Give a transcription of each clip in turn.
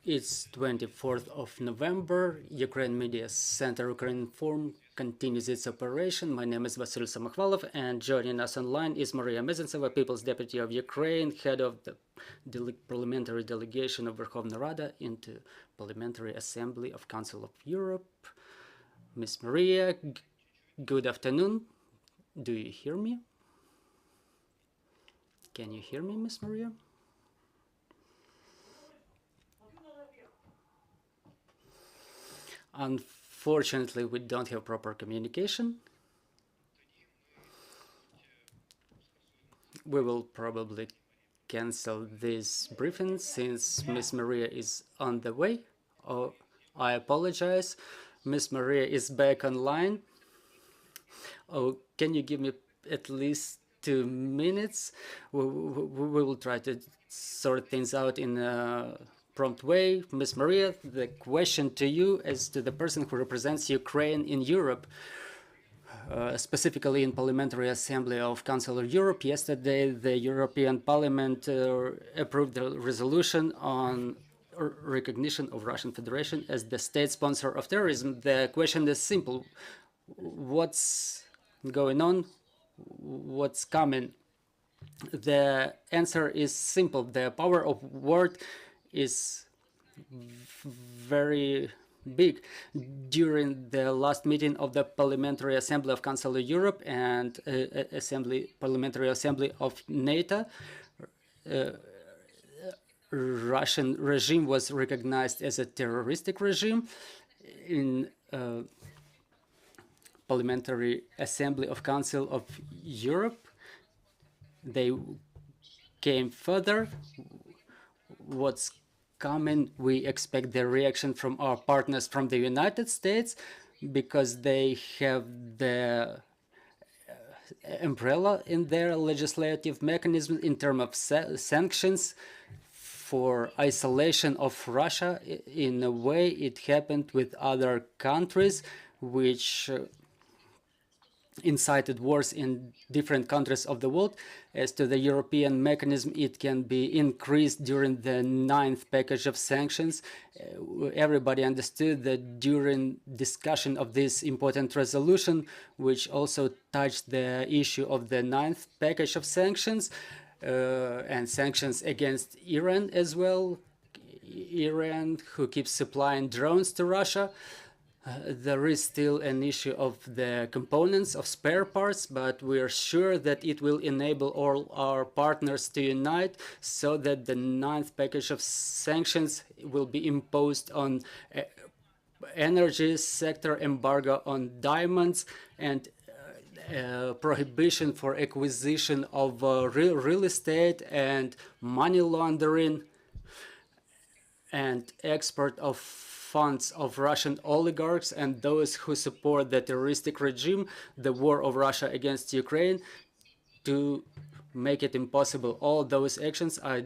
It's 24th of November. Ukraine Media Center Ukraine Forum continues its operation. My name is Vasyl Samokhvalov, and joining us online is Mariia Mezentseva, People's Deputy of Ukraine, head of the parliamentary delegation of Verkhovna Rada into Parliamentary Assembly of Council of Europe. Miss Mariia, good afternoon. Do you hear me? Can you hear me, Miss Mariia? Unfortunately, we don't have proper communication. We will probably cancel this briefing since Miss Mariia is on the way. Oh, I apologize. Miss Mariia is back online. Oh, can you give me at least 2 minutes? We will try to sort things out in a prompt way. Miss Mariia, the question to you as to the person who represents Ukraine in Europe, specifically in Parliamentary Assembly of Council of Europe. Yesterday, the European Parliament approved the resolution on recognition of Russian Federation as the state sponsor of terrorism. The question is simple. What's going on? What's coming? The answer is simple. The power of word is very big. During the last meeting of the Parliamentary Assembly of Council of Europe and Parliamentary Assembly of NATO, Russian regime was recognized as a terroristic regime. In Parliamentary Assembly of Council of Europe, they came further. What's coming? We expect the reaction from our partners from the United States, because they have the umbrella in their legislative mechanism in terms of sanctions for isolation of Russia. In a way, it happened with other countries which incited wars in different countries of the world. As to the European mechanism, it can be increased during the 9th package of sanctions. Everybody understood that during discussion of this important resolution, which also touched the issue of the 9th package of sanctions, and sanctions against Iran as well, Iran who keeps supplying drones to Russia. There is still an issue of the components of spare parts, but we are sure that it will enable all our partners to unite so that the 9th package of sanctions will be imposed on energy sector, embargo on diamonds, and prohibition for acquisition of real estate and money laundering and export of funds of Russian oligarchs and those who support the terroristic regime, the war of Russia against Ukraine. To make it impossible, all those actions are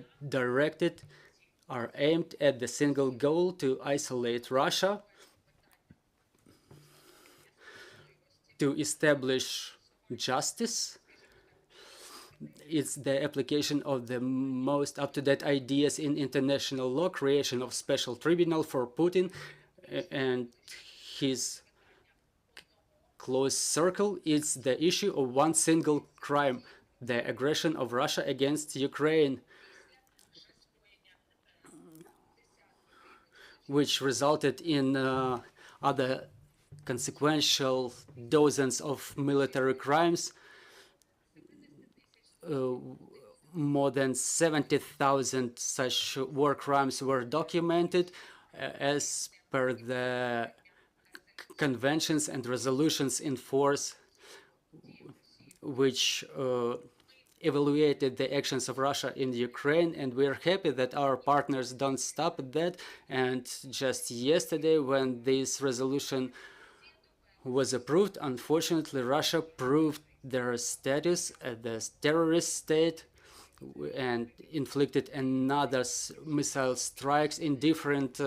aimed at the single goal to isolate Russia, to establish justice. It's the application of the most up-to-date ideas in international law, creation of special tribunal for Putin and his close circle. It's the issue of one single crime, the aggression of Russia against Ukraine, which resulted in other consequential dozens of military crimes. More than 70,000 such war crimes were documented as per the conventions and resolutions in force, which evaluated the actions of Russia in Ukraine, and we're happy that our partners don't stop at that. And just yesterday, when this resolution was approved, unfortunately, Russia proved their status as the terrorist state and inflicted another missile strikes in different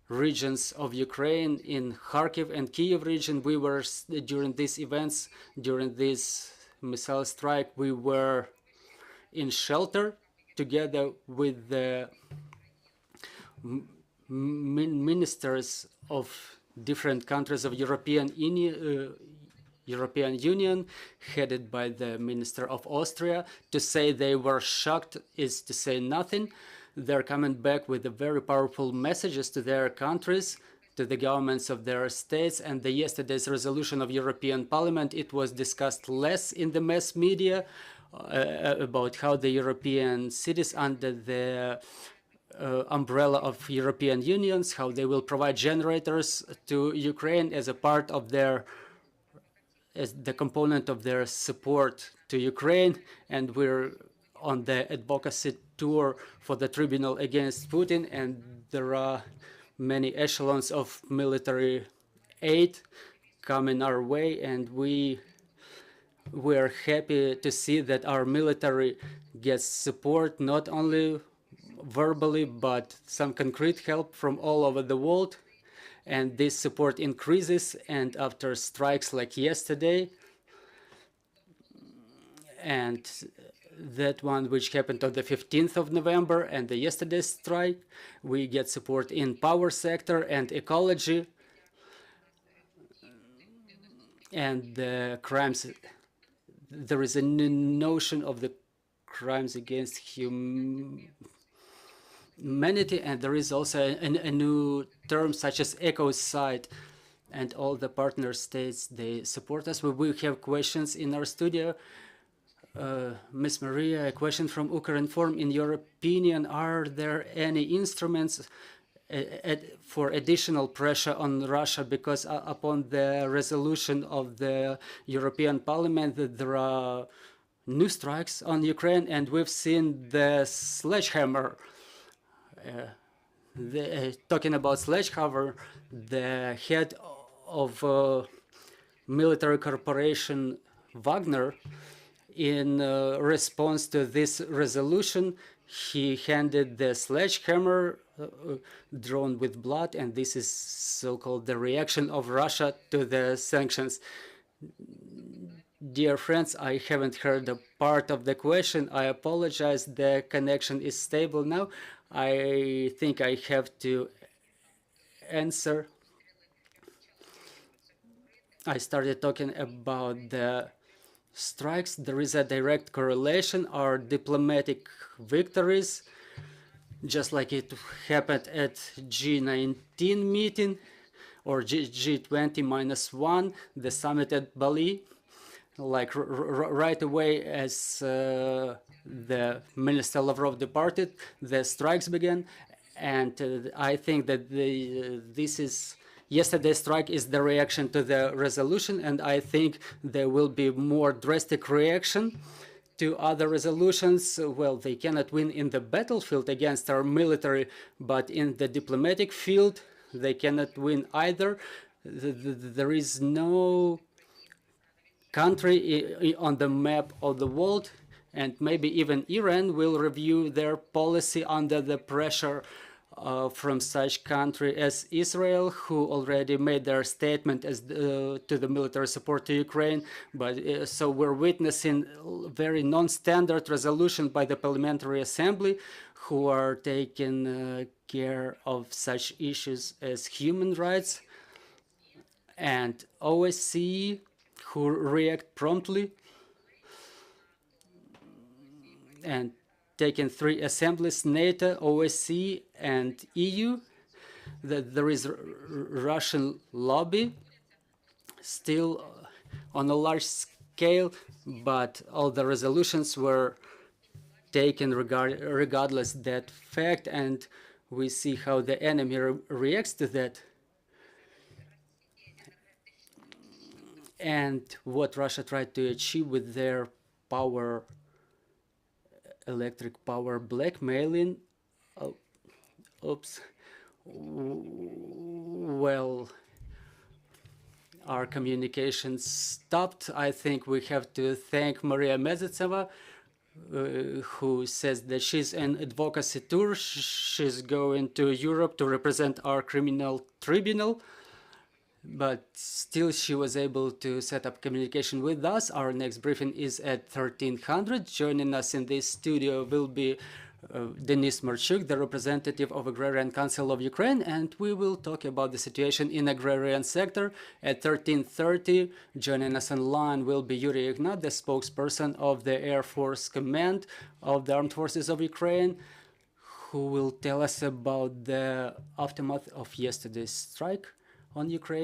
regions of Ukraine. In Kharkiv and Kyiv region, we were, during these events, during this missile strike, we were in shelter together with the ministers of different countries of European Union, headed by the Minister of Austria. To say they were shocked is to say nothing. They're coming back with very powerful messages to their countries, to the governments of their states, and yesterday's resolution of European Parliament, it was discussed less in the mass media about how the European cities under the umbrella of European unions, how they will provide generators to Ukraine as a part of their, as the component of their support to Ukraine. And we're on the advocacy tour for the tribunal against Putin, and there are many echelons of military aid coming our way, and we're happy to see that our military gets support, not only verbally, but some concrete help from all over the world. And this support increases, and after strikes like yesterday, and that one which happened on the 15th of November, and the yesterday's strike, we get support in power sector and ecology, and the crimes. There is a new notion of the crimes against humanity, and there is also a new term such as ecocide, and all the partner states, they support us. We will have questions in our studio. Ms. Mariia, a question from Ukrinform. In your opinion, are there any instruments for additional pressure on Russia? Because upon the resolution of the European Parliament, there are new strikes on Ukraine, and we've seen the sledgehammer. Talking about sledgehammer, the head of military corporation Wagner, in response to this resolution, he handed the sledgehammer drawn with blood, and this is so-called the reaction of Russia to the sanctions. Dear friends, I haven't heard a part of the question. I apologize. The connection is stable now. I think I have to answer. I started talking about the strikes. There is a direct correlation. Our diplomatic victories, just like it happened at G19 meeting or G20-1, the summit at Bali, like right away as the Minister Lavrov departed, the strikes began. And I think that yesterday's strike is the reaction to the resolution, and I think there will be more drastic reaction to other resolutions. Well, they cannot win in the battlefield against our military, but in the diplomatic field, they cannot win either. There is no country on the map of the world, and maybe even Iran will review their policy under the pressure from such country as Israel, who already made their statement as to the military support to Ukraine. But so we're witnessing very non-standard resolution by the Parliamentary Assembly, who are taking care of such issues as human rights, and OSCE, who react promptly, and taken 3 assemblies, NATO, OSCE, and EU. That there is Russian lobby still on a large scale, but all the resolutions were taken regardless that fact, and we see how the enemy reacts to that. And what Russia tried to achieve with their power, electric power blackmailing. Oops. Well, our communication stopped. I think we have to thank Mariia Mezentseva, who says that she's an advocacy tour. She's going to Europe to represent our criminal tribunal, but still she was able to set up communication with us. Our next briefing is at 1300. Joining us in this studio will be Denis Marchuk, the representative of Agrarian Council of Ukraine, and we will talk about the situation in agrarian sector. At 13:30, joining us online will be Yuri Ignat, the spokesperson of the Air Force Command of the Armed Forces of Ukraine, who will tell us about the aftermath of yesterday's strike on Ukraine.